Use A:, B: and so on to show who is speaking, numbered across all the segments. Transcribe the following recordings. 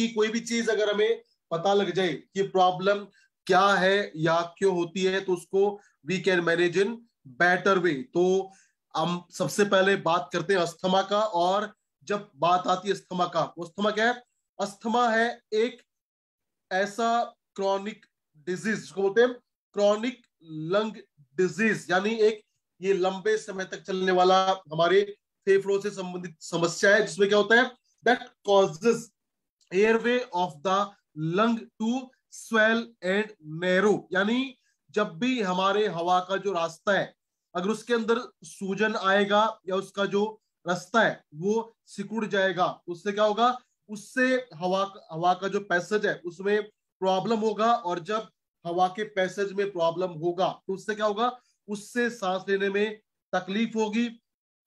A: क्योंकि कोई भी चीज अगर हमें पता लग जाए कि प्रॉब्लम क्या है या क्यों होती है, तो उसको we can manage in better way. तो हम सबसे पहले बात करते हैं अस्थमा का। और जब बात आती है अस्थमा का, तो अस्थमा क्या है? अस्थमा है एक ऐसा क्रॉनिक डिजीज जिसको बोलते हैं क्रॉनिक लंग डिजीज, यानी एक ये लंबे समय तक चलने वाला हमारे फेफड़ों से संबंधित समस्या है, जिसमें क्या होता है, that causes airway of the lung to swell and narrow. यानी जब भी हमारे हवा का जो रास्ता है, अगर उसके अंदर सूजन आएगा या उसका जो रास्ता है वो सिकुड़ जाएगा, उससे क्या होगा, उससे हवा हवा का जो पैसेज है उसमें प्रॉब्लम होगा। और जब हवा के पैसेज में प्रॉब्लम होगा तो उससे क्या होगा, उससे सांस लेने में तकलीफ होगी,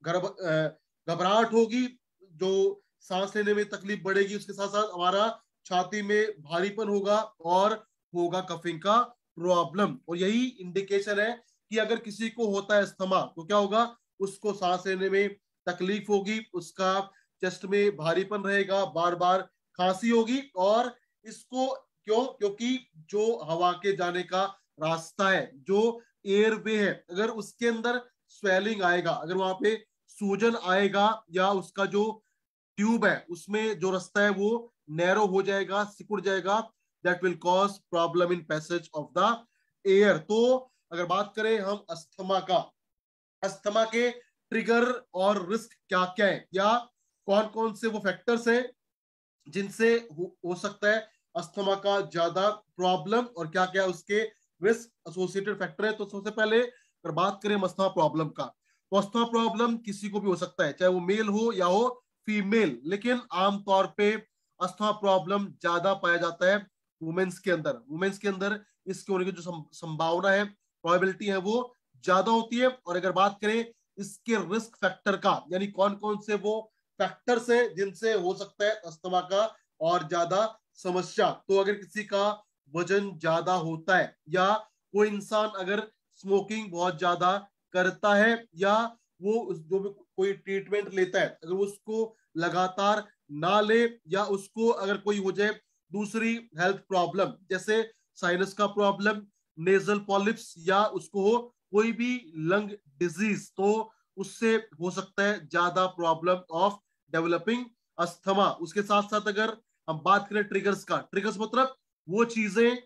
A: घबराहट होगी, जो सांस लेने में तकलीफ बढ़ेगी, उसके साथ साथ हमारा छाती में भारीपन होगा और होगा कफिंग का प्रॉब्लम। और यही इंडिकेशन है कि अगर किसी को होता है अस्थमा तो क्या होगा, उसको सांस लेने में तकलीफ होगी, उसका चेस्ट में भारीपन रहेगा, बार बार खांसी होगी। और इसको क्यों? क्योंकि जो हवा के जाने का रास्ता है, जो एयरवे है, अगर उसके अंदर स्वेलिंग आएगा, अगर वहां पे सूजन आएगा या उसका जो ट्यूब है उसमें जो रास्ता है वो नैरो हो जाएगा, सिकुड़ जाएगा, that will cause problem in passage of the air. तो अगर बात करें हम अस्थमा का, अस्थमा के ट्रिगर और रिस्क क्या क्या है, या कौन कौन से वो फैक्टर्स हैं जिनसे हो सकता है अस्थमा का ज्यादा प्रॉब्लम, और क्या क्या उसके रिस्क एसोसिएटेड फैक्टर है। तो सबसे पहले अगर बात करें अस्थमा प्रॉब्लम का, तो अस्थमा प्रॉब्लम किसी को भी हो सकता है, चाहे वो मेल हो या हो फीमेल, लेकिन आमतौर पे अस्थमा प्रॉब्लम ज्यादा पाया जाता है वुमेन्स के अंदर। वुमेन्स के अंदर इसके होने की जो संभावना है, प्रोबेबिलिटी है, वो ज्यादा होती है। और अगर बात करें इसके रिस्क फैक्टर का, यानी कौन कौन से वो फैक्टर्स है जिनसे हो सकता है अस्थमा का और ज्यादा समस्या, तो अगर किसी का वजन ज्यादा होता है, या कोई इंसान अगर स्मोकिंग बहुत ज्यादा करता है, या वो जो भी कोई ट्रीटमेंट लेता है अगर उसको लगातार ना ले, या उसको अगर कोई हो जाए दूसरी हेल्थ प्रॉब्लम जैसे साइनस का प्रॉब्लम, नेजल पॉलिप्स, या उसको हो कोई भी लंग डिजीज, तो उससे हो सकता है ज्यादा प्रॉब्लम ऑफ डेवलपिंग अस्थमा। उसके साथ साथ अगर हम बात करें ट्रिगर्स का, ट्रिगर्स मतलब वो चीजें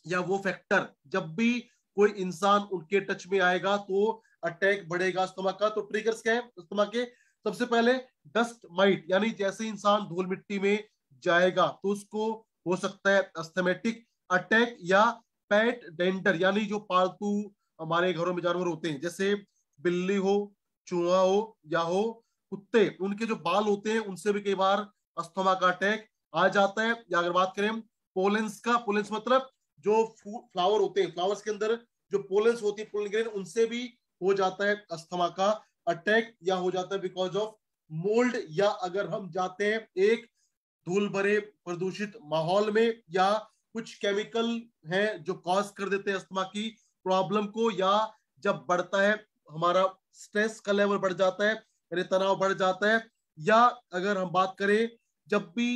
A: या वो फैक्टर जब भी कोई इंसान उनके टच में आएगा तो अटैक बढ़ेगा अस्थमा का। तो ट्रिगर्स क्या है अस्थमा के? सबसे पहले डस्ट माइट, यानी जैसे इंसान धूल मिट्टी में जाएगा तो उसको हो सकता है अस्थमेटिक अटैक, या पेट डेंटर, यानी जो पालतू हमारे घरों में जानवर होते हैं, जैसे बिल्ली हो, चूहा हो, या हो कुत्ते, उनके जो बाल होते हैं उनसे भी कई बार अस्थमा का अटैक आ जाता है। या अगर बात करें पोलेंस का, पोलेंस मतलब जो फ्लावर होते हैं, फ्लावर्स के अंदर जो पोलेंस होती है, पोलन ग्रेन, उनसे भी हो जाता है अस्थमा का अटैक, या हो जाता है बिकॉज ऑफ मोल्ड, या अगर हम जाते हैं एक धूल भरे प्रदूषित माहौल में, या कुछ केमिकल हैं जो कॉज कर देते हैं अस्थमा की प्रॉब्लम को, या जब बढ़ता है हमारा स्ट्रेस का लेवल बढ़ जाता है, यानी तनाव बढ़ जाता है, या अगर हम बात करें जब भी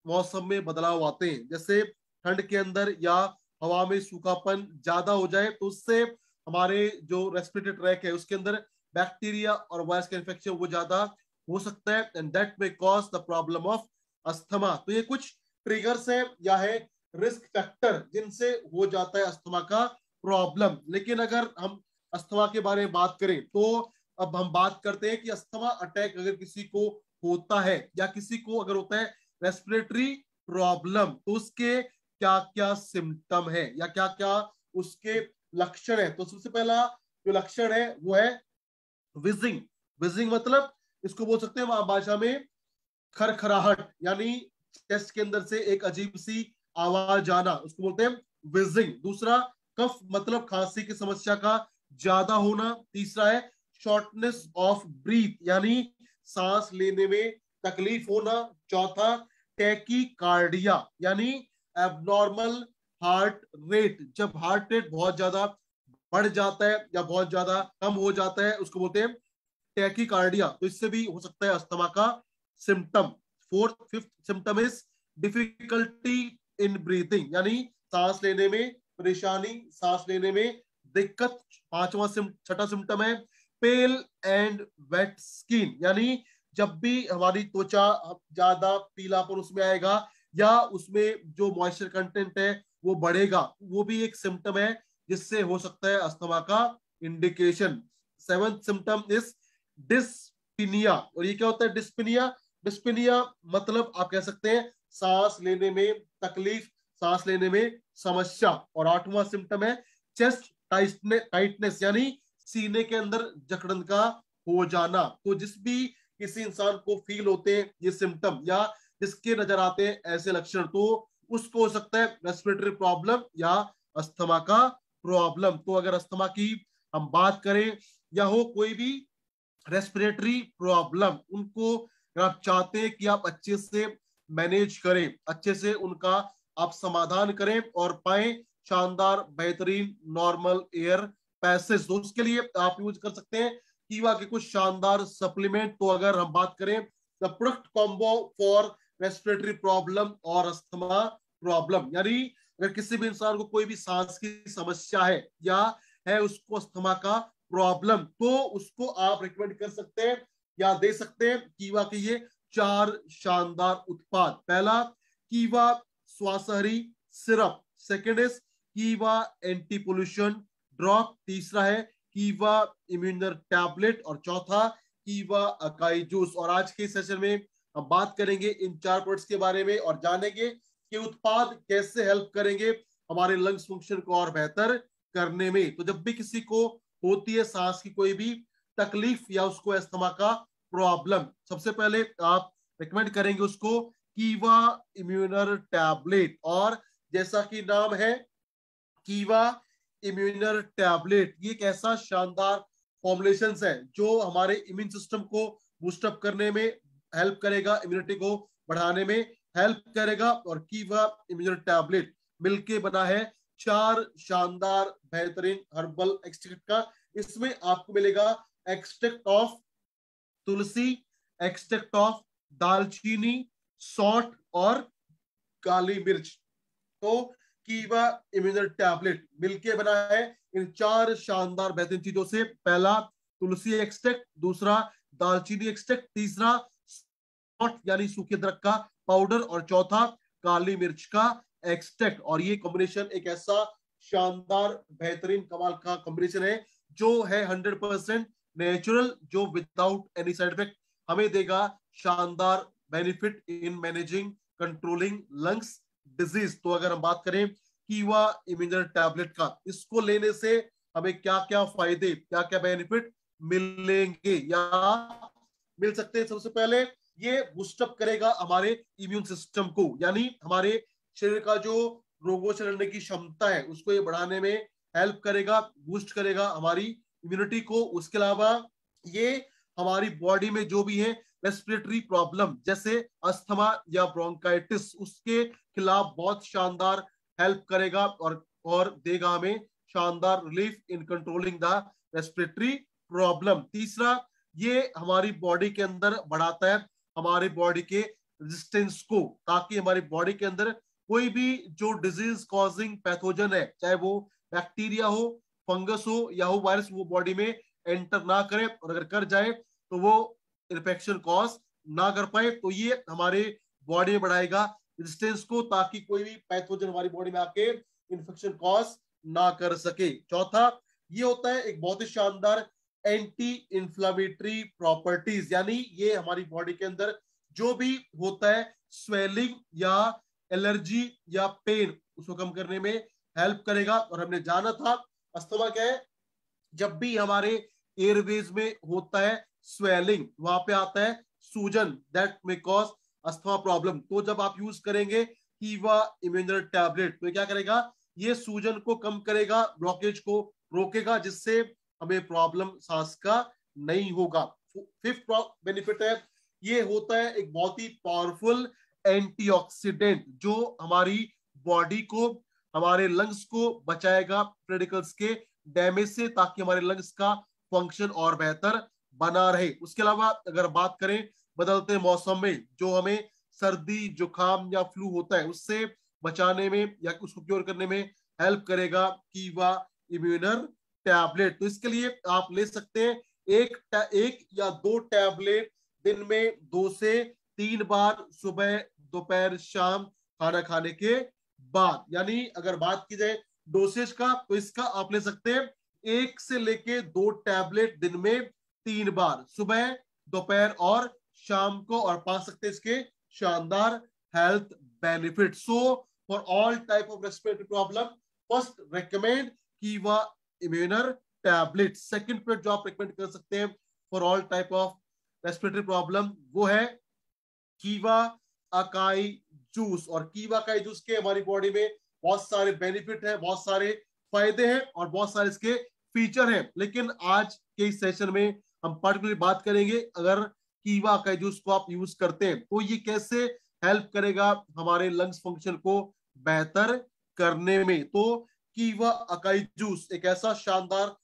A: मौसम में बदलाव आते हैं, जैसे ठंड के अंदर या हवा में सूखापन ज्यादा हो जाए, तो उससे हमारे जो रेस्पिरेटरी ट्रैक है उसके अंदर बैक्टीरिया और वायरस का इन्फेक्शन वो ज्यादा हो सकता है, and that may cause the problem of asthma. तो ये कुछ ट्रिगर्स है या है रिस्क फैक्टर जिनसे हो जाता है अस्थमा का प्रॉब्लम। लेकिन अगर हम अस्थमा के बारे में बात करें तो अब हम बात करते हैं कि अस्थमा अटैक अगर किसी को होता है, या किसी को अगर होता है रेस्पिरेटरी प्रॉब्लम, तो उसके क्या क्या सिम्टम है या क्या क्या उसके लक्षण है। तो सबसे पहला जो लक्षण है वो है विजिंग। विजिंग मतलब इसको बोल सकते हैं भाषा में खरखराहट, यानी चेस्ट के अंदर से एक अजीब सी आवाज आना, उसको बोलते हैं विजिंग। दूसरा कफ मतलब खांसी की समस्या का ज्यादा होना। तीसरा है शॉर्टनेस ऑफ ब्रीथ, यानी सांस लेने में तकलीफ होना। चौथा टैकीकार्डिया, यानी एबनॉर्मल हार्ट रेट, जब हार्ट रेट बहुत ज्यादा बढ़ जाता है या बहुत ज्यादा कम हो जाता है उसको बोलते हैं टैकीकार्डिया। तो इससे भी हो सकता है अस्थमा का symptom. Fourth fifth symptom is difficulty in breathing, यानी सांस लेने में परेशानी, सांस लेने में दिक्कत। छठा सिम्टम है पेल एंड वेट स्किन, यानी जब भी हमारी त्वचा ज्यादा पीलापन उसमें आएगा या उसमें जो मॉइस्चर कंटेंट है वो बढ़ेगा, वो भी एक सिम्टम है जिससे हो सकता है अस्थमा का indication. Seventh symptom is dyspnoea. और ये क्या होता है डिस्पिनिया? डिस्पिनिया मतलब आप कह सकते हैं सांस लेने में तकलीफ, सांस लेने में समस्या। और आठवां सिम्टम है चेस्ट टाइटनेस, यानी सीने के अंदर जकड़न का हो जाना। तो जिस भी किसी इंसान को फील होते हैं ये सिम्टम या जिसके नजर आते हैं ऐसे लक्षण, तो उसको हो सकता है रेस्पिरेटरी प्रॉब्लम या अस्थमा का प्रॉब्लम। तो अगर अस्थमा की हम बात करें या हो कोई भी रेस्पिरेटरी प्रॉब्लम, उनको अगर आप चाहते हैं कि आप अच्छे से मैनेज करें, अच्छे से उनका आप समाधान करें और पाए शानदार बेहतरीन नॉर्मल एयर पैसेज, तो उसके लिए आप यूज कर सकते हैं कीवा के कुछ शानदार सप्लीमेंट। तो अगर हम बात करें the product combo for respiratory problem और अस्थमा प्रॉब्लम, यानी अगर किसी भी इंसान को कोई भी सांस की समस्या है या है उसको अस्थमा का प्रॉब्लम, तो उसको आप रिकमेंड कर सकते हैं या दे सकते हैं कीवा के ये 4 शानदार उत्पाद। पहला कीवा स्वासहरी सिरप, सेकेंड इज कीवा एंटी पोल्यूशन ड्रॉप, तीसरा है कीवा इम्यूनर टैबलेट और चौथा कीवा अकाई जूस। और आज के सेशन में हम बात करेंगे इन 4 प्रोडक्ट्स के बारे में और जानेंगे कि उत्पाद कैसे हेल्प करेंगे हमारे लंग्स फंक्शन को और बेहतर करने में। तो जब भी किसी को होती है सांस की कोई भी तकलीफ या उसको अस्थमा का प्रॉब्लम, सबसे पहले आप रिकमेंड करेंगे उसको कीवा इम्यूनर टैबलेट। और जैसा कि नाम है कीवा इम्यूनर टैबलेट, ये एक ऐसा शानदार फॉर्मुलेशन है जो हमारे इम्यून सिस्टम को बूस्टअप करने में हेल्प करेगा, इम्यूनिटी को बढ़ाने में हेल्प करेगा। और कीवा इम्यूनर टैबलेट मिलके बना है 4 शानदार बेहतरीन हर्बल एक्सट्रैक्ट का। इसमें आपको मिलेगा extract of Tulsi, extract of दालचीनी, सौंठ और काली मिर्च। तो कीवा इम्यूनर टैबलेट मिलके बना है इन 4 शानदार बेहतरीन चीजों से। पहला तुलसी एक्सट्रैक्ट, दूसरा दालचीनी एक्सट्रैक्ट, तीसरा सौंठ यानी सूखे अदरक का पाउडर और चौथा काली मिर्च का एक्सट्रैक्ट। और ये कॉम्बिनेशन एक ऐसा शानदार बेहतरीन कमाल का कॉम्बिनेशन है जो है 100% नेचुरल, जो विदाउट एनी साइड इफेक्ट हमें देगा शानदार benefit in managing controlling lungs disease. तो अगर हम बात करें कीवा इम्यूनर टैबलेट का, इसको लेने से हमें क्या क्या फायदे, क्या क्या बेनिफिट मिलेंगे या मिल सकते हैं। सबसे पहले ये बूस्टअप करेगा हमारे इम्यून सिस्टम को, यानी हमारे शरीर का जो रोगों से लड़ने की क्षमता है उसको ये बढ़ाने में हेल्प करेगा, बूस्ट करेगा हमारी इम्यूनिटी को। उसके अलावा ये हमारी बॉडी में जो भी है रेस्पिरेटरी प्रॉब्लम जैसे अस्थमा या ब्रोंकाइटिस, उसके खिलाफ बहुत शानदार हेल्प करेगा और देगा हमें शानदार relief in controlling the respiratory problem. तीसरा, ये हमारी बॉडी के अंदर बढ़ाता है हमारी बॉडी के रेजिस्टेंस को, ताकि हमारी बॉडी के अंदर कोई भी जो डिजीज कॉजिंग पैथोजन है, चाहे वो बैक्टीरिया हो, फंगस हो या हो वायरस, वो बॉडी में एंटर ना करे, और अगर कर जाए तो वो इन्फेक्शन कॉज ना कर पाए। तो ये हमारे बॉडी में बढ़ाएगा रेजिस्टेंस को, ताकि कोई भी पैथोजन हमारी बॉडी में आके इन्फेक्शन कॉज ना कर सके। चौथा, ये होता है एक बहुत ही शानदार एंटी इंफ्लेमेटरी प्रॉपर्टीज, यानी ये हमारी बॉडी के अंदर जो भी होता है स्वेलिंग या एलर्जी या पेन, उसको कम करने में हेल्प करेगा। और हमने जाना था अस्थमा क्या है, जब भी हमारे एयरवेज में होता है स्वेलिंग, वहां पे आता है सूजन, that may cause asthma problem. तो जब आप यूज करेंगे कीवा इम्यूनर टैबलेट, तो क्या करेगा, ये सूजन को कम करेगा, ब्लॉकेज को रोकेगा, जिससे हमें प्रॉब्लम सांस का नहीं होगा। फिफ्थ बेनिफिट है, ये होता है एक बहुत ही पावरफुल एंटीऑक्सीडेंट जो हमारी बॉडी को, हमारे लंग्स को बचाएगा रेडिकल्स के डैमेज से, ताकि हमारे लंग्स का फंक्शन और बेहतर बना रहे। उसके अलावा अगर बात करें बदलते मौसम में जो हमें सर्दी जुकाम या फ्लू होता है उससे बचाने में या उसको क्योर करने में हेल्प करेगा कीवा इम्यूनर टैबलेट। तो इसके लिए आप ले सकते हैं एक या दो टैबलेट दिन में 2 से 3 बार, सुबह दोपहर शाम खाना खाने के बाद। यानी अगर बात की जाए डोसेज का तो इसका आप ले सकते हैं 1 से लेके 2 टैबलेट दिन में 3 बार, सुबह दोपहर और शाम को, और पा सकते हैं इसके शानदार health benefit. So for all type of respiratory problem first recommend कीवा इम्यूनर टैबलेट। सेकंड प्रोडक्ट जो आप रेकमेंड कर सकते हैं for all type of respiratory problem वो है कीवा अकाई जूस। और कीवा अकाई जूस के हमारी बॉडी में बहुत सारे बेनिफिट है, बहुत सारे फायदे हैं और बहुत सारे इसके फीचर हैं। लेकिन आज के इस सेशन में हम पर्टिकुलरली बात करेंगे अगर कीवा अकाई जूस को आप यूज करते हैं तो ये कैसे हेल्प करेगा हमारे लंग्स फंक्शन को बेहतर करने में। तो कीवा अकाई जूस एक ऐसा शानदार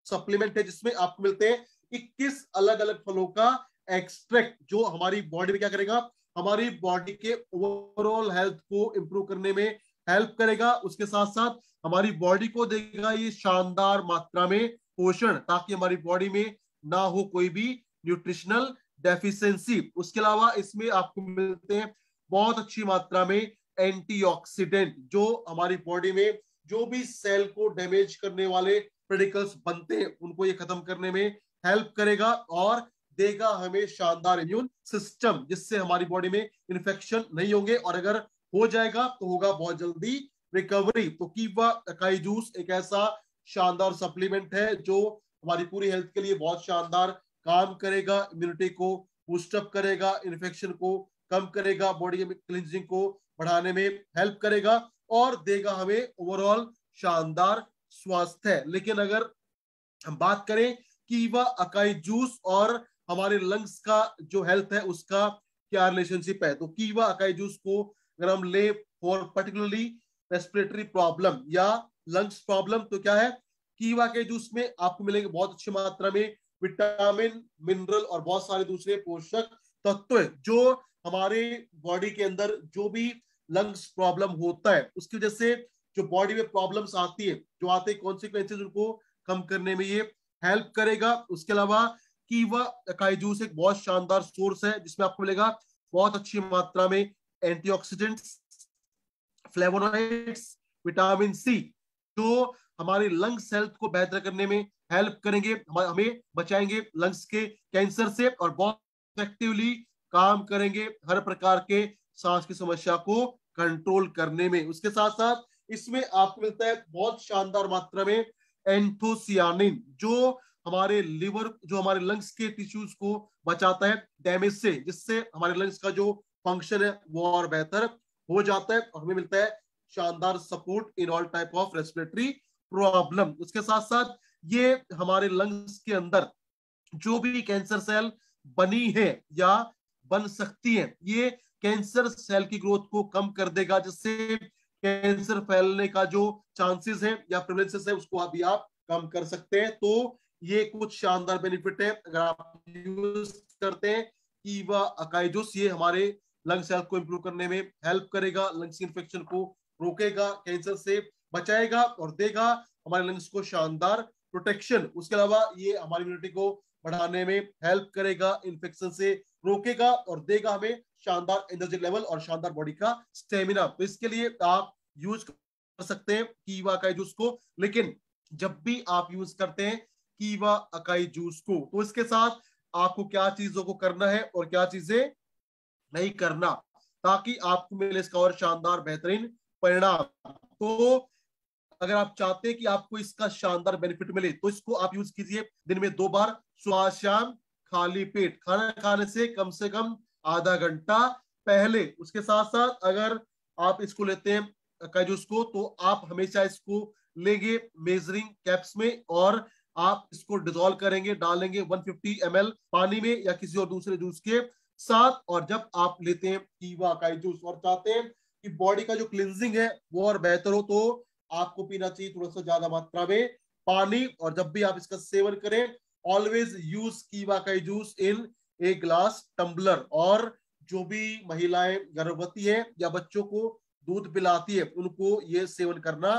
A: सप्लीमेंट है जिसमें आपको मिलते हैं 21 अलग अलग फलों का एक्सट्रैक्ट, जो हमारी बॉडी में क्या करेगा, हमारी बॉडी के ओवरऑल हेल्थ को इंप्रूव करने में हेल्प करेगा। उसके साथ साथ हमारी बॉडी को देगा ये शानदार मात्रा में पोषण, ताकि हमारी बॉडी में ना हो कोई भी न्यूट्रिशनल डेफिशिएंसी। उसके अलावा इसमें आपको मिलते हैं बहुत अच्छी मात्रा में एंटीऑक्सीडेंट, जो हमारी बॉडी में जो भी सेल को डैमेज करने वाले पेडिकल्स बनते हैं उनको ये खत्म करने में हेल्प करेगा और देगा हमें शानदार इम्यून सिस्टम, जिससे हमारी बॉडी में इन्फेक्शन नहीं होंगे, और अगर हो जाएगा तो होगा बहुत जल्दी रिकवरी। तो कीवा अकाई जूस एक ऐसा शानदार सप्लीमेंट है जो हमारी पूरी हेल्थ के लिए बहुत शानदार काम करेगा, इम्यूनिटी को बूस्टअप करेगा, इन्फेक्शन को कम करेगा, बॉडी में क्लींजिंग को बढ़ाने में हेल्प करेगा और देगा हमें ओवरऑल शानदार स्वास्थ्य। लेकिन अगर हम बात करें कीवा अकाई जूस और हमारे लंग्स का जो हेल्थ है उसका क्या रिलेशनशिप है, तो कीवा अकाई जूस को अगर हम ले फॉर पर्टिकुलरली रेस्पिरेटरी प्रॉब्लम या लंग्स प्रॉब्लम तो क्या है, कीवा के जूस में आपको मिलेंगे बहुत अच्छी मात्रा में विटामिन, मिनरल और बहुत सारे दूसरे पोषक तत्व जो हमारे बॉडी के अंदर जो भी लंग्स प्रॉब्लम होता है उसकी वजह से जो बॉडी में प्रॉब्लम्स आती है, जो आते हैं कॉन्सिक्वेंसेज, उनको कम करने में ये हेल्प करेगा। उसके अलावा कीवा अकाई जूस एक बहुत शानदार सोर्स है जिसमें आपको मिलेगा बहुत अच्छी मात्रा में एंटीऑक्सीडेंट्स, फ्लेवोनॉइड्स, विटामिन सी, जो हमारे लंग्स हेल्थ को बेहतर करने में हेल्प करेंगे, हमें बचाएंगे लंग्स के कैंसर से और बहुत इफेक्टिवली काम करेंगे हर प्रकार के सांस की समस्या को कंट्रोल करने में। उसके साथ साथ इसमें आपको मिलता है बहुत शानदार मात्रा में एंथोसियानिन, जो हमारे लिवर, जो हमारे लंग्स के टिश्यूज को बचाता है डैमेज से, जिससे हमारे लंग्स का जो फंक्शन है वो और बेहतर हो जाता है और हमें मिलता है शानदार support in all type of respiratory problem. उसके साथ साथ ये हमारे लंग्स के अंदर जो भी कैंसर सेल बनी है या बन सकती है, ये कैंसर सेल की ग्रोथ को कम कर देगा, जिससे कैंसर फैलने का जो चांसेस है या प्रेवलेंसेस है उसको अभी आप कम कर सकते हैं। तो ये कुछ शानदार बेनिफिट है अगर आप यूज करते हैं कीवा अकाई जूस। ये हमारे लंग्स हेल्थ को इंप्रूव करने में हेल्प करेगा, लंग्स इन्फेक्शन को रोकेगा, कैंसर से बचाएगा और देगा हमारे लंग्स को शानदार प्रोटेक्शन। उसके अलावा ये हमारी इम्यूनिटी को बढ़ाने में हेल्प करेगा, इन्फेक्शन से रोकेगा और देगा हमें शानदार एनर्जी लेवल और शानदार बॉडी का स्टेमिना। तो इसके लिए आप यूज कर सकते हैं कीवा अकाई जूस को। लेकिन जब भी आप यूज करते हैं कीवा अकाई जूस को तो इसके साथ आपको क्या चीजों को करना है और क्या चीजें नहीं करना, ताकि आपको मिले इसका और शानदार बेहतरीन परिणाम। तो अगर आप चाहते हैं कि आपको इसका शानदार बेनिफिट मिले तो इसको आप यूज कीजिए दिन में 2 बार, सुबह शाम, खाली पेट, खाना खाने से कम आधा घंटा पहले। उसके साथ साथ अगर आप इसको लेते हैं अकाई जूस को तो आप हमेशा इसको लेंगे मेजरिंग कैप्स में और आप इसको डिजोल्व करेंगे, डालेंगे 150 ml पानी में या किसी और दूसरे जूस के साथ। और जब आप लेते हैं कीवा अकाई जूस और चाहते हैं कि बॉडी का जो क्लींजिंग है वो और बेहतर हो तो आपको पीना चाहिए थोड़ा सा ज्यादा मात्रा में पानी। और जब भी आप इसका सेवन करें always use kiwi acai juice in a glass tumbler. और जो भी महिलाएं गर्भवती है या बच्चों को दूध पिलाती है उनको ये सेवन करना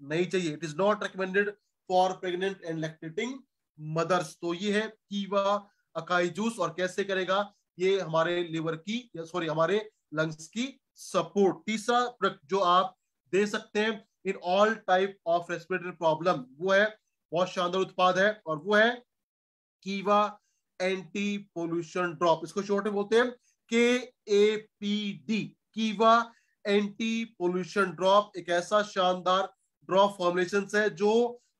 A: नहीं चाहिए। It is not recommended for pregnant and lactating mothers. तो ये है कीवा अकाई जूस। और कैसे करेगा ये हमारे लिवर की सॉरी हमारे लंग्स की सपोर्ट। तीसरा प्रोडक्ट जो आप दे सकते हैं in all type of respiratory problem, वो है बहुत शानदार उत्पाद है और वो है कीवा एंटी पोल्यूशन ड्रॉप। इसको शॉर्ट में बोलते हैं KAPD, कीवा एंटी पोल्यूशन ड्रॉप। एक ऐसा शानदार ड्रॉप फॉर्मुलेशन है जो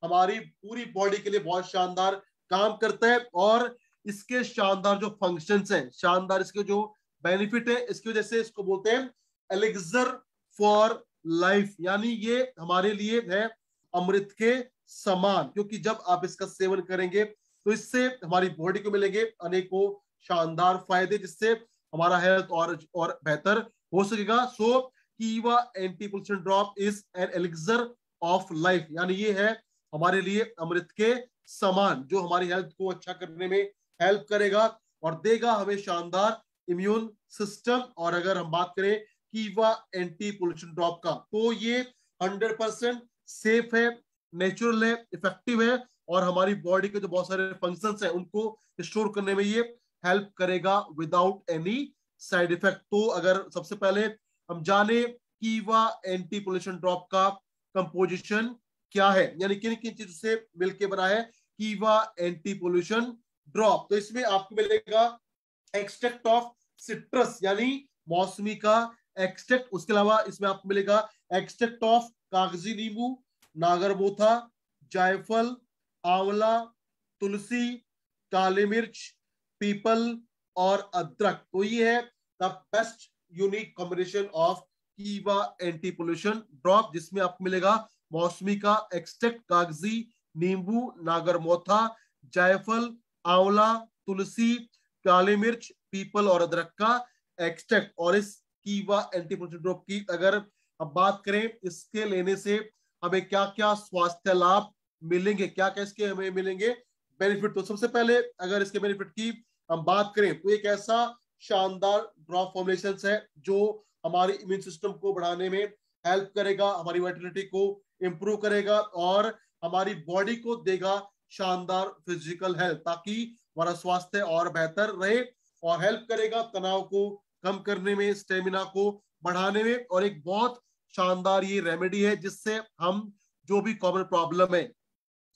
A: हमारी पूरी बॉडी के लिए बहुत शानदार काम करता है। और इसके शानदार जो फंक्शंस हैं, शानदार इसके जो बेनिफिट है, इसकी वजह से इसको बोलते हैं एलिक्सर फॉर लाइफ, यानी ये हमारे लिए है अमृत के समान। क्योंकि जब आप इसका सेवन करेंगे तो इससे हमारी बॉडी को मिलेंगे अनेकों शानदार फायदे, जिससे हमारा हेल्थ और बेहतर हो सकेगा। सो कीवा anti pollution drop is an elixir of life, यानी ये है हमारे लिए अमृत के समान, जो हमारी हेल्थ को अच्छा करने में हेल्प करेगा और देगा हमें शानदार इम्यून सिस्टम। और अगर हम बात करें कीवा एंटी पोल्यूशन ड्रॉप का, तो ये 100% सेफ है, नेचुरल है, इफेक्टिव है और हमारी बॉडी के जो बहुत सारे फंक्शंस हैं उनको स्टोर करने में ये हेल्प करेगा विदाउट एनी साइड इफेक्ट। तो अगर सबसे पहले हम जाने कीवा एंटी पोल्यूशन ड्रॉप का कंपोजिशन क्या है, यानी किन किन चीजों से मिलकर बना है कीवा एंटी पोल्यूशन ड्रॉप। तो इसमें आपको मिलेगा एक्सट्रैक्ट ऑफ सिट्रस यानी मौसमी का एक्सट्रैक्ट। उसके अलावा इसमें आपको मिलेगा एक्सट्रैक्ट ऑफ कागजी नींबू, नागरमोथा, जायफल, आंवला, तुलसी, काली मिर्च, पीपल और अदरक। तो ये है the best unique combination of कीवा एंटी पोल्यूशन ड्रॉप, जिसमें आपको मिलेगा मौसमी का एक्सट्रैक्ट, कागजी नींबू, नागरमोथा, जायफल, आंवला, तुलसी, काली मिर्च, पीपल और अदरक का एक्सट्रैक्ट। और इस कीवा एंटी पोल्यूशन ड्रॉप की अगर अब बात करें, इसके लेने से हमें क्या क्या स्वास्थ्य लाभ मिलेंगे, क्या क्या इसके हमें मिलेंगे बेनिफिट। तो सबसे पहले अगर इसके बेनिफिट की हम बात करें तो एक ऐसा शानदार ड्रॉप फॉर्मुलेशन है जो हमारे इम्यून सिस्टम को बढ़ाने में हेल्प करेगा, हमारी वाइटलिटी को इंप्रूव करेगा और हमारी बॉडी को देगा शानदार फिजिकल हेल्थ, ताकि हमारा स्वास्थ्य और बेहतर रहे और हेल्प करेगा तनाव को कम करने में, स्टेमिना को बढ़ाने में। और एक बहुत शानदार ये रेमेडी है जिससे हम जो भी कॉमन प्रॉब्लम है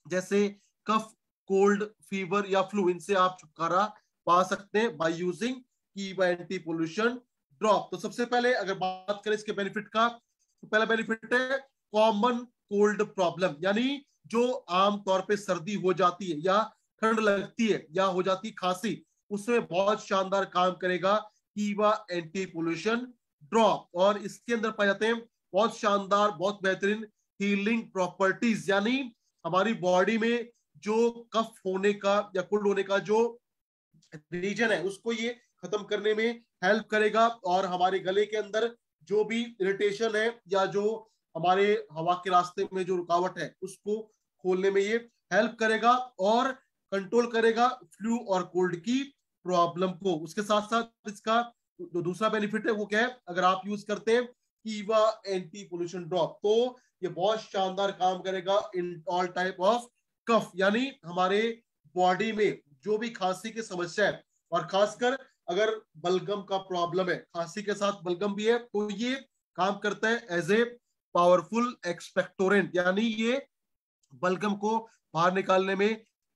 A: जैसे कफ, कोल्ड, फीवर या फ्लू, इनसे आप छुटकारा पा सकते हैं बाय यूजिंग कीवा एंटी पोल्यूशन ड्रॉप। तो सबसे पहले अगर बात करें इसके बेनिफिट का, तो पहला बेनिफिट है कॉमन कोल्ड प्रॉब्लम, यानी जो आम तौर पे सर्दी हो जाती है या ठंड लगती है या हो जाती खांसी, उसमें बहुत शानदार काम करेगा कीवा एंटी पोल्यूशन ड्रॉप। और इसके अंदर पाए जाते हैं बहुत शानदार, बहुत बेहतरीन हीलिंग प्रॉपर्टीज, यानी हमारी बॉडी में जो कफ होने का या कोल्ड होने का जो रीजन है उसको ये खत्म करने में हेल्प करेगा और हमारे गले के अंदर जो भी इरिटेशन है या जो हमारे हवा के रास्ते में जो रुकावट है उसको खोलने में ये हेल्प करेगा और कंट्रोल करेगा फ्लू और कोल्ड की प्रॉब्लम को। उसके साथ साथ इसका जो दूसरा बेनिफिट है वो क्या है, अगर आप यूज करते हैं कीवा एंटी पोल्यूशन ड्रॉप तो ये बहुत शानदार काम करेगा in all type of cough, यानी हमारे बॉडी में जो भी खांसी की समस्या है और खासकर अगर बलगम का प्रॉब्लम है, खांसी के साथ बलगम भी है, तो ये काम करता है एज ए पावरफुल एक्सपेक्टोरेंट, यानी ये बलगम को बाहर निकालने में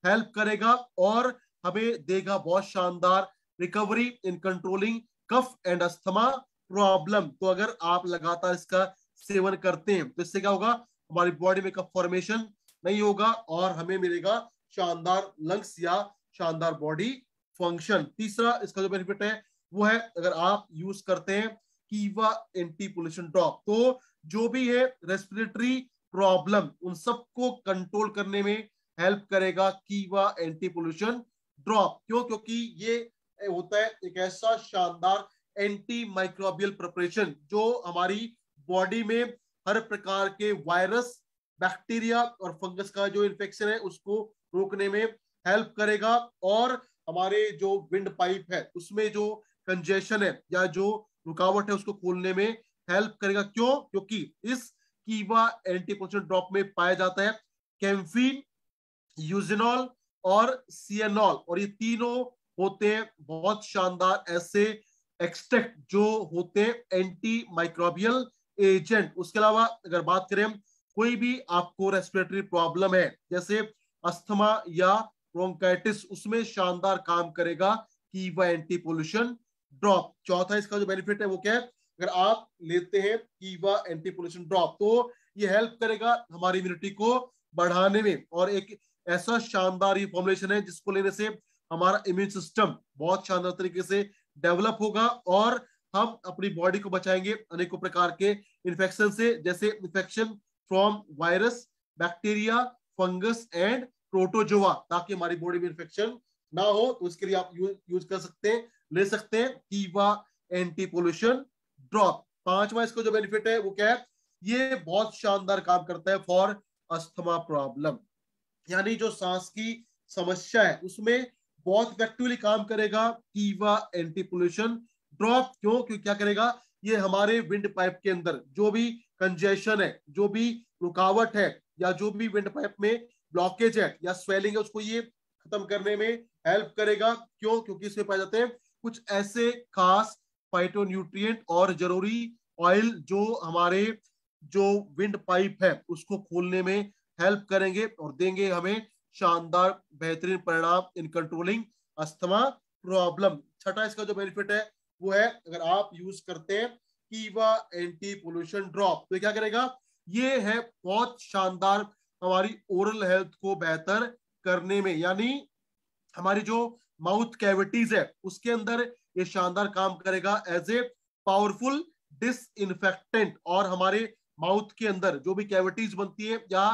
A: हेल्प करेगा और हमें देगा बहुत शानदार recovery in controlling cough and asthma problem. तो अगर आप लगातार इसका सेवन करते हैं तो इससे क्या होगा, हमारी बॉडी में कफ फॉर्मेशन नहीं होगा और हमें मिलेगा शानदार लंग्स या शानदार बॉडी फंक्शन। तीसरा इसका जो बेनिफिट है वो है अगर आप यूज करते हैं कीवा एंटी पोल्यूशन ड्रॉप तो जो भी है रेस्पिरेटरी प्रॉब्लम उन सबको कंट्रोल करने में हेल्प करेगा कीवा एंटी पोल्यूशन ड्रॉप। क्यों? क्योंकि ये होता है एक ऐसा शानदार एंटी माइक्रोबियल प्रिपरेशन जो हमारी बॉडी में हर प्रकार के वायरस, बैक्टीरिया और फंगस का जो इन्फेक्शन है उसको रोकने में हेल्प करेगा और हमारे जो विंड पाइप है उसमें जो कंजेशन है या जो रुकावट है उसको खोलने में हेल्प करेगा। क्यों? क्योंकि इस कीवा एंटी पोल्यूशन ड्रॉप में पाया जाता है कैम्फीन, यूजिनॉल और सियानॉल, और ये तीनों होते हैं बहुत शानदार ऐसे एक्सट्रैक्ट जो होते हैं एंटी माइक्रोबियल एजेंट। उसके अलावा अगर बात करें कोई भी आपको रेस्पिरेटरी प्रॉब्लम है जैसे अस्थमा या ब्रोंकाइटिस, उसमें शानदार काम करेगा कीवा एंटी पोल्यूशन ड्रॉप। चौथा इसका जो बेनिफिट है वो क्या है? अगर आप लेते हैं कीवा एंटी पोल्यूशन ड्रॉप तो ये हेल्प करेगा हमारी इम्यूनिटी को बढ़ाने में, और एक ऐसा शानदार ये फॉर्मुलेशन है जिसको लेने से हमारा इम्यून सिस्टम बहुत शानदार तरीके से डेवलप होगा और हम अपनी बॉडी को बचाएंगे अनेकों प्रकार के इन्फेक्शन से, जैसे infection from virus, bacteria, fungus and protozoa, ताकि हमारी बॉडी में इन्फेक्शन ना हो। तो इसके लिए आप यूज कर सकते हैं, ले सकते हैं कीवा एंटी पोल्यूशन ड्रॉप। पांचवा इसका जो बेनिफिट है वो क्या है? ये बहुत शानदार काम करता है फॉर अस्थमा प्रॉब्लम, यानी जो सांस की समस्या है उसमें बहुत इफेक्टिवली काम करेगा कीवा एंटी पोल्यूशन ड्रॉप। क्यों? क्योंकि क्या करेगा? ये हमारे विंड पाइप के अंदर जो भी कंजेशन है, जो भी रुकावट है या जो भी विंड पाइप में ब्लॉकेज है या स्वेलिंग है, उसको ये खत्म करने में हेल्प करेगा। क्यों? क्योंकि इसमें पाए जाते हैं कुछ ऐसे खास फाइटोन्यूट्रिएंट और जरूरी ऑयल जो हमारे जो विंड पाइप है उसको खोलने में हेल्प करेंगे और देंगे हमें शानदार बेहतरीन परिणाम इन कंट्रोलिंग अस्थमा प्रॉब्लम। छठा इसका जो बेनिफिट है वो है अगर आप यूज करते हैं कीवा एंटी पोल्यूशन ड्रॉप तो क्या करेगा? ये है बहुत शानदार हमारी ओरल हेल्थ को बेहतर करने में, यानी हमारी जो माउथ कैविटीज है उसके अंदर ये शानदार काम करेगा एज ए पावरफुल डिसइंफेक्टेंट, और हमारे माउथ के अंदर जो भी कैविटीज बनती है या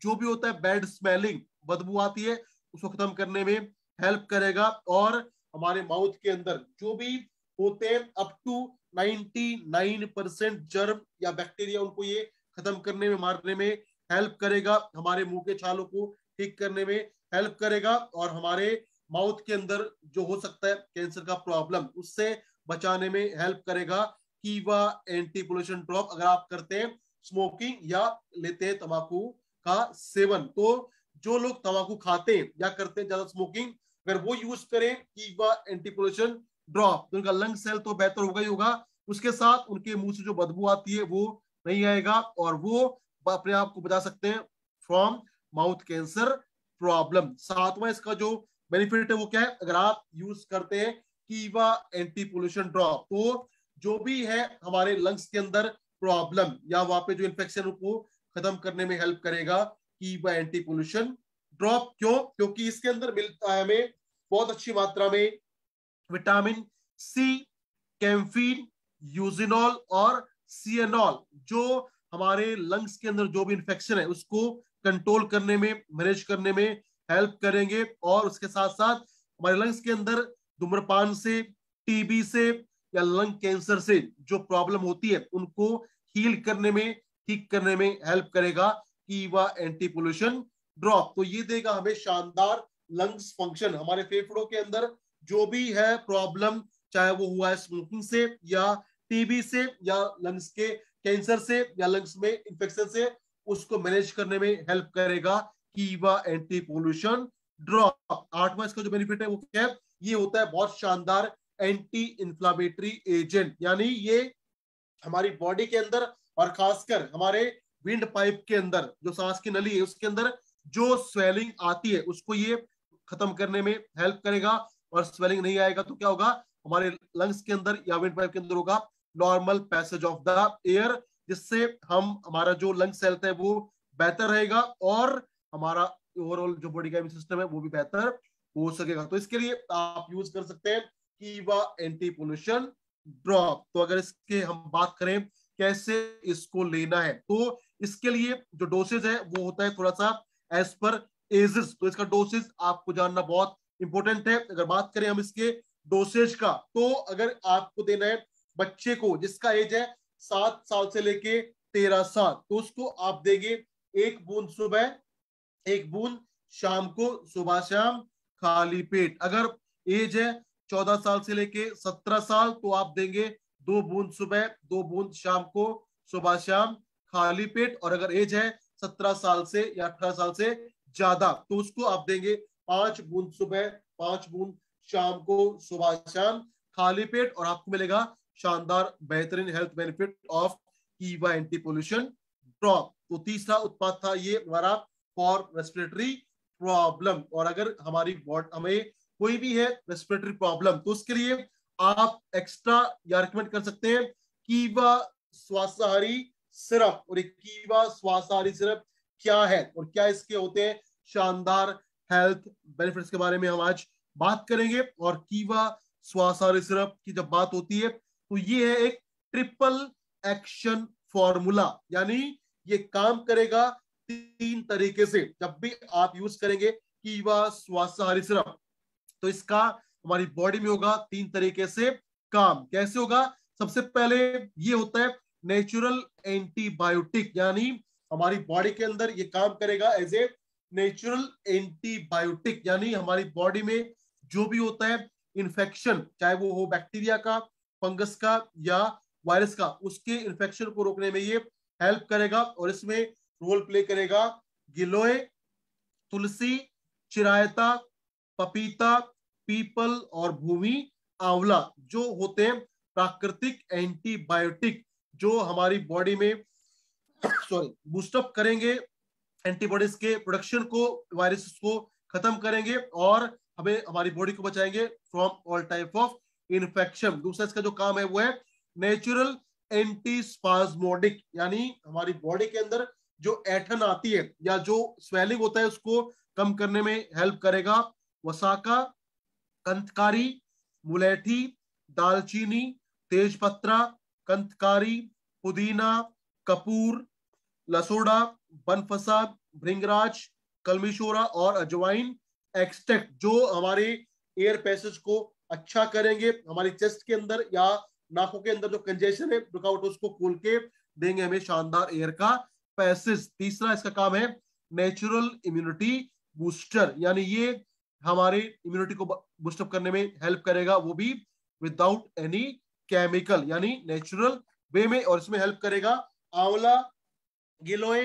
A: जो भी होता है बैड स्मेलिंग, बदबू आती है, उसको खत्म करने में हेल्प करेगा। और हमारे माउथ के अंदर जो भी होते हैं अप टू 99% जर्म या बैक्टीरिया, उनको ये खत्म करने में, मारने में हेल्प करेगा। हमारे मुंह के छालों को ठीक करने में हेल्प करेगा और हमारे माउथ के अंदर जो हो सकता है कैंसर का प्रॉब्लम उससे बचाने में हेल्प करेगा कीवा एंटी पोल्यूशन ड्रॉप। अगर आप करते हैं स्मोकिंग या लेते हैं तंबाकू का सेवन, तो जो लोग तंबाकू खाते हैं या करते हैं ज्यादा स्मोकिंग, अगर वो यूज करें कीवा एंटी पोल्यूशन ड्रॉप तो उनका लंग सेल तो बेहतर होगा ही होगा, उसके साथ उनके मुंह से जो बदबू आती है वो नहीं आएगा और वो अपने आप को बचा सकते हैं फ्रॉम माउथ कैंसर प्रॉब्लम। सातवां इसका जो बेनिफिट है वो क्या है? अगर आप यूज करते हैं कीवा एंटी पोल्यूशन ड्रॉप तो जो भी है हमारे लंग्स के अंदर प्रॉब्लम या वहां पे जो इन्फेक्शन को खत्म करने में हेल्प करेगा कीवा एंटी पोल्यूशन ड्रॉप। क्यों? क्योंकि इसके अंदर मिलता है हमें बहुत अच्छी मात्रा में विटामिन सी, कैम्फीन, यूजिनॉल और सियानॉल, जो हमारे लंग्स के अंदर जो भी इन्फेक्शन है उसको कंट्रोल करने में, मैनेज करने में हेल्प करेंगे। और उसके साथ साथ हमारे लंग्स के अंदर धूम्रपान से, टीबी से या लंग कैंसर से जो प्रॉब्लम होती है उनको हील करने में, ठीक करने में हेल्प करेगा कीवा एंटी पोल्यूशन ड्रॉप। तो ये देगा हमें शानदार लंग्स फंक्शन। हमारे फेफड़ों के अंदर जो भी है प्रॉब्लम, चाहे वो हुआ है स्मोकिंग से या टीबी से या लंग्स के कैंसर से या लंग्स में इंफेक्शन से, उसको मैनेज करने में हेल्प करेगा कीवा एंटी पोल्यूशन ड्रॉप। आठवां इसका जो बेनिफिट है वो क्या है? ये होता है बहुत शानदार एंटी इंफ्लामेटरी एजेंट, यानी ये हमारी बॉडी के अंदर और खासकर हमारे विंड पाइप के अंदर जो सांस की नली है उसके अंदर जो स्वेलिंग आती है उसको ये खत्म करने में हेल्प करेगा। और स्वेलिंग नहीं आएगा तो क्या होगा? हमारे लंग्स के अंदर या विंड पाइप के अंदर होगा normal passage of the air, जिससे हम हमारा जो लंग्स हेल्थ है वो बेहतर रहेगा और हमारा ओवरऑल जो बॉडी का इम्यून सिस्टम है वो भी बेहतर हो सकेगा। तो इसके लिए आप यूज कर सकते हैं कीवा एंटी पोल्यूशन ड्रॉप। तो अगर इसके हम बात करें कैसे इसको लेना है, तो इसके लिए जो डोसेज है वो होता है थोड़ा सा एज पर एजेस, तो इसका डोसेज आपको जानना बहुत इंपॉर्टेंट है। अगर बात करें हम इसके डोसेज का, तो अगर आपको देना है बच्चे को जिसका एज है 7 साल से लेके 13 साल, तो उसको आप देंगे 1 बूंद सुबह, 1 बूंद शाम को, सुबह शाम खाली पेट। अगर एज है 14 साल से लेके 17 साल तो आप देंगे 2 बूंद सुबह, 2 बूंद शाम को, सुबह शाम खाली पेट। और अगर एज है 17 साल से या 18 साल से ज्यादा तो उसको आप देंगे 5 बूंद सुबह, 5 बूंद शाम को, सुबह शाम खाली पेट। और आपको मिलेगा शानदार बेहतरीन हेल्थ बेनिफिट ऑफ कीवा एंटी पोल्यूशन ड्रॉप। तो तीसरा उत्पाद था ये हमारा फॉर रेस्पिरेटरी प्रॉब्लम। और अगर हमारी बॉडी हमें कोई भी है रेस्पिरेटरी प्रॉब्लम तो उसके लिए आप एक्स्ट्रा या रिकमेंड कर सकते हैं कीवा स्वास्थ्यहारी सिरप। और एक कीवा स्वास्थ्यहारी सिरप क्या है और क्या इसके होते हैं शानदार हेल्थ बेनिफिट्स के बारे में हम आज बात करेंगे। और कीवा स्वास्थ्यहारी सिरप की जब बात होती है तो ये है एक ट्रिपल एक्शन फॉर्मूला, यानी ये काम करेगा 3 तरीके से। जब भी आप यूज करेंगे कीवा स्वास्थ्यहारी सिरप तो इसका हमारी बॉडी में होगा 3 तरीके से काम। कैसे होगा? सबसे पहले ये होता है नेचुरल एंटीबायोटिक, यानी हमारी बॉडी के अंदर ये काम करेगा एज ए नेचुरल एंटीबायोटिक, यानी हमारी बॉडी में जो भी होता है इन्फेक्शन, चाहे वो हो बैक्टीरिया का, फंगस का या वायरस का, उसके इन्फेक्शन को रोकने में ये हेल्प करेगा। और इसमें रोल प्ले करेगा गिलोय, तुलसी, चिरायता, पपीता, पीपल और भूमि आंवला, जो होते हैं प्राकृतिक एंटीबायोटिक जो हमारी बॉडी में सॉरी बूस्टअप करेंगे एंटीबॉडीज के प्रोडक्शन को, वायरस को खत्म करेंगे और हमें हमारी बॉडी को बचाएंगे from all type of infection. दूसरा इसका जो काम है वो है नेचुरल एंटीस्पाज्मोडिक, यानी हमारी बॉडी के अंदर जो ऐठन आती है या जो स्वेलिंग होता है उसको कम करने में हेल्प करेगा। वसाका, कंथकारी, मुलेठी, दालचीनी, तेजपत्रा, कंथकारी, पुदीना, कपूर, लसोड़ा, बनफसा, भृंगराज, कलमीशोरा और अजवाइन एक्सट्रैक्ट जो हमारे एयर पैसेज को अच्छा करेंगे, हमारी चेस्ट के अंदर या नाकों के अंदर जो कंजेशन है रुकावट उसको खोल के देंगे हमें शानदार एयर का पैसेज। तीसरा इसका काम है नेचुरल इम्यूनिटी बूस्टर, यानी ये हमारे इम्यूनिटी को बूस्टअप करने में हेल्प करेगा, वो भी विदाउट एनी केमिकल, यानी नेचुरल वे में। और इसमें हेल्प करेगा आंवला, गिलोय,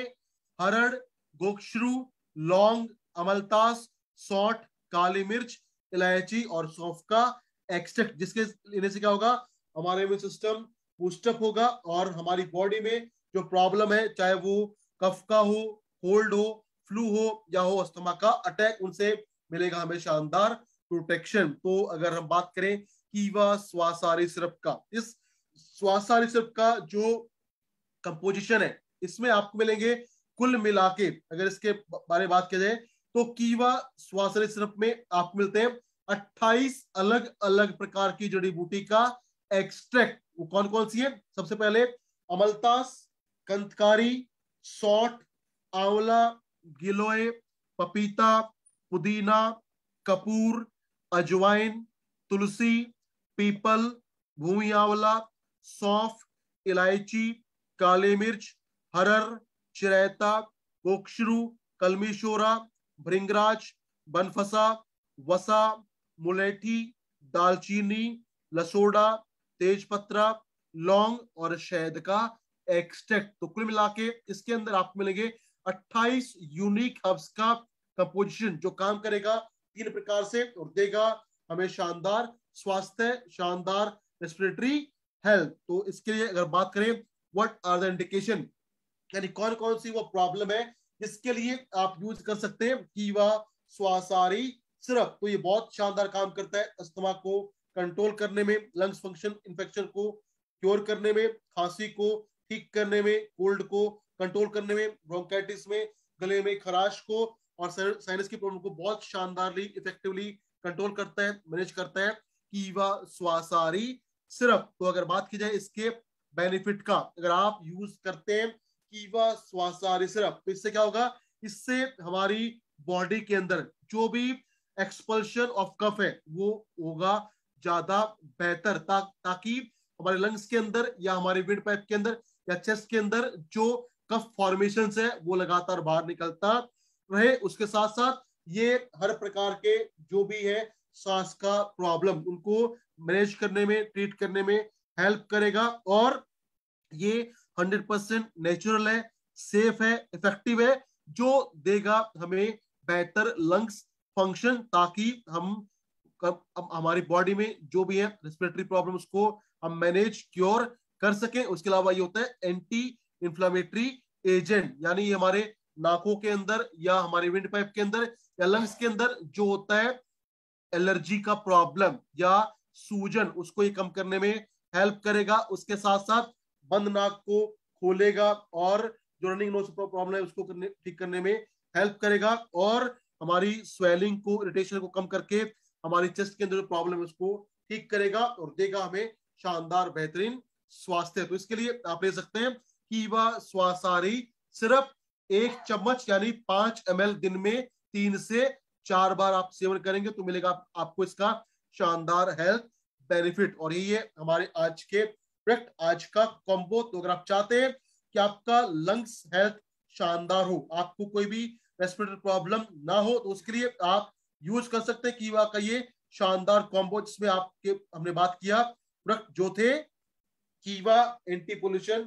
A: हरड़, गोक्षरू, लौंग, अमलतास, सौंठ, काली मिर्च, इलायची और सौंफ का एक्सट्रैक्ट, जिसके लेने से क्या होगा हमारे इम्यून सिस्टम बूस्टअप होगा और हमारी बॉडी में जो प्रॉब्लम है चाहे वो कफ का हो, कोल्ड हो, फ्लू हो या हो अस्थमा का अटैक, उनसे मिलेगा हमें शानदार प्रोटेक्शन। तो अगर हम बात करें कीवा स्वास्थ्यहारी सिरप का, इस स्वास्थ्यहारी सिरप का जो कंपोजिशन है इसमें आपको मिलेंगे कुल मिला के, अगर इसके बारे में बात किया जाए तो कीवा स्वास्थ्यहारी सिरप में आपको मिलते हैं 28 अलग अलग प्रकार की जड़ी बूटी का एक्सट्रैक्ट। वो कौन कौन सी है? सबसे पहले अमलतास, कंथकारी, सौंठ, आंवला, गिलोय, पपीता, पुदीना, कपूर, अजवाइन, तुलसी, पीपल, भूमि आंवला, सौंफ, इलायची, काली मिर्च, हरर, चिरैता, गोक्षरू, कलमीशोरा, भृंगराज, बनफसा, वसा, मुलेठी, दालचीनी, लसोड़ा, तेजपत्रा, लौंग और शहद का एक्सट्रैक्ट। तो कुल मिला के इसके अंदर आपको मिलेंगे 28 यूनिक हर्ब्स का कंपोजिशन जो काम करेगा 3 प्रकार से और देगा हमें शानदार स्वास्थ्य, शानदार रेस्पिरेटरी हेल्थ। तो इसके लिए अगर बात करें व्हाट आर द इंडिकेशन, यानी कौन कौन सी वो प्रॉब्लम है जिसके लिए आप यूज कर सकते हैं कीवा स्वास्थ्यहारी सिरप। तो ये बहुत शानदार काम करता है अस्थमा को कंट्रोल करने में, लंग्स फंक्शन इन्फेक्शन को क्योर करने में, खांसी को ठीक करने में, कोल्ड को कंट्रोल करने में, ब्रोंकाइटिस में, गले में खराश को और साइनस की प्रॉब्लम को बहुत शानदारली इफेक्टिवली कंट्रोल करता है, मैनेज करता है कीवा स्वास्थ्यहारी सिरप। तो अगर बात की जाए इसके बेनिफिट का, अगर आप यूज करते हैं कीवा स्वास्थ्यहारी सिरप तो इससे क्या होगा, इससे हमारी बॉडी के अंदर जो भी एक्सपल्शन ऑफ कफ है वो होगा ज्यादा बेहतर, ताकि हमारे लंग्स के अंदर या हमारे विंड पाइप के अंदर या चेस्ट के अंदर जो कफ फॉर्मेशन है वो लगातार बाहर निकलता रहे। उसके साथ साथ ये हर प्रकार के जो भी है सांस का प्रॉब्लम उनको मैनेज करने में, ट्रीट करने में हेल्प करेगा। और ये 100% नेचुरल है, सेफ है, इफेक्टिव है, जो देगा हमें बेहतर लंग्स फंक्शन, ताकि हम हमारी बॉडी में जो भी है रेस्पिरेटरी प्रॉब्लम उसको हम मैनेज क्योर कर सकें। उसके अलावा ये होता है एंटी इंफ्लेमेटरी एजेंट, यानी ये हमारे नाकों के अंदर या हमारे विंड पाइप के अंदर या लंग्स के अंदर जो होता है एलर्जी का प्रॉब्लम या सूजन, उसको ये कम करने में हेल्प करेगा। उसके साथ साथ बंद नाक को खोलेगा और जो रनिंग नोज प्रॉब्लम है उसको ठीक करने में हेल्प करेगा। और हमारी स्वेलिंग को, इरिटेशन को कम करके हमारी चेस्ट के अंदर जो प्रॉब्लम है उसको ठीक करेगा और देगा हमें शानदार बेहतरीन स्वास्थ्य। तो इसके लिए आप ले सकते हैं कीवा स्वासारी सिर्फ 1 चम्मच यानी 5 ml दिन में 3 से 4 बार आप सेवन करेंगे तो मिलेगा आपको इसका शानदार हेल्थ बेनिफिट। और यही है हमारे आज के प्रोडक्ट, आज का कॉम्बो। तो अगर आप चाहते हैं कि आपका लंग्स हेल्थ शानदार हो, आपको कोई भी रेस्पिरेटरी प्रॉब्लम ना हो, तो उसके लिए आप यूज कर सकते हैं कीवा का ये शानदार कॉम्बो, जिसमें आपके हमने बात किया प्रोडक्ट जो थे कीवा एंटी पोल्यूशन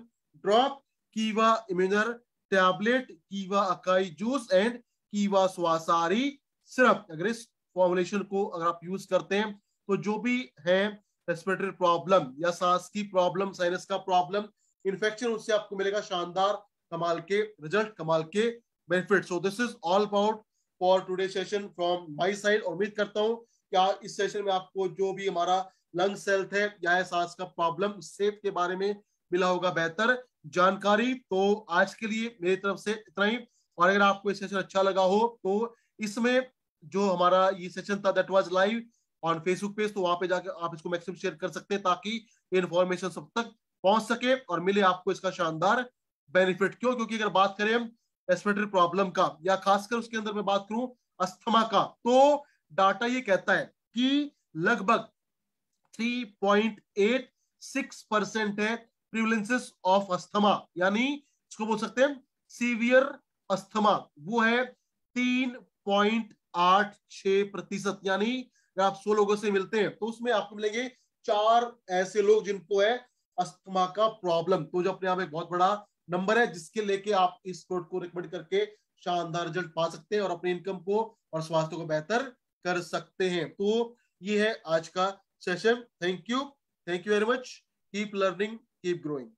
A: ड्रॉप, कीवा इम्यूनर टैबलेट, कीवा अकाई जूस एंड कीवा स्वासारी सिरप। अगर इस फॉर्मुलेशन को अगर आप यूज करते हैं तो जो भी है रेस्पिरेटरी प्रॉब्लम या सांस की प्रॉब्लम, साइनस का प्रॉब्लम, इन्फेक्शन, उससे आपको मिलेगा शानदार कमाल के रिजल्ट, कमाल के benefit. So this is all about for today session from my side. उम्मीद करता हूं क्या इस सेशन में आपको जो भी हमारा लंग्स हेल्थ है या सांस का प्रॉब्लम, सेफ के बारे में मिला होगा बेहतर जानकारी। तो आज के लिए मेरी तरफ से इतना ही। और अगर आपको ये सेशन अच्छा लगा हो तो इसमें जो हमारा ये सेशन था that was live on Facebook page, तो वहां पे जाकर आप इसको मैक्सिमम शेयर कर सकते हैं ताकि इन्फॉर्मेशन सब तक पहुंच सके और मिले आपको इसका शानदार बेनिफिट। क्यों? क्योंकि अगर बात करें हम रेस्पिरेटरी प्रॉब्लम का या खासकर उसके अंदर मैं बात करूं अस्थमा का, तो डाटा ये कहता है कि लगभग 3.86% है प्रिवलेंसेस ऑफ अस्थमा, यानी इसको बोल सकते हैं सीवियर अस्थमा, वो है 3.86%। यानी अगर आप 100 लोगों से मिलते हैं तो उसमें आपको मिलेंगे 4 ऐसे लोग जिनको है अस्थमा का प्रॉब्लम। तो जो अपने आप एक बहुत बड़ा नंबर है जिसके लेके आप इस प्रोडक्ट को रिकमेंड करके शानदार रिजल्ट पा सकते हैं और अपने इनकम को और स्वास्थ्य को बेहतर कर सकते हैं। तो ये है आज का session. Thank you very much. Keep learning, keep growing.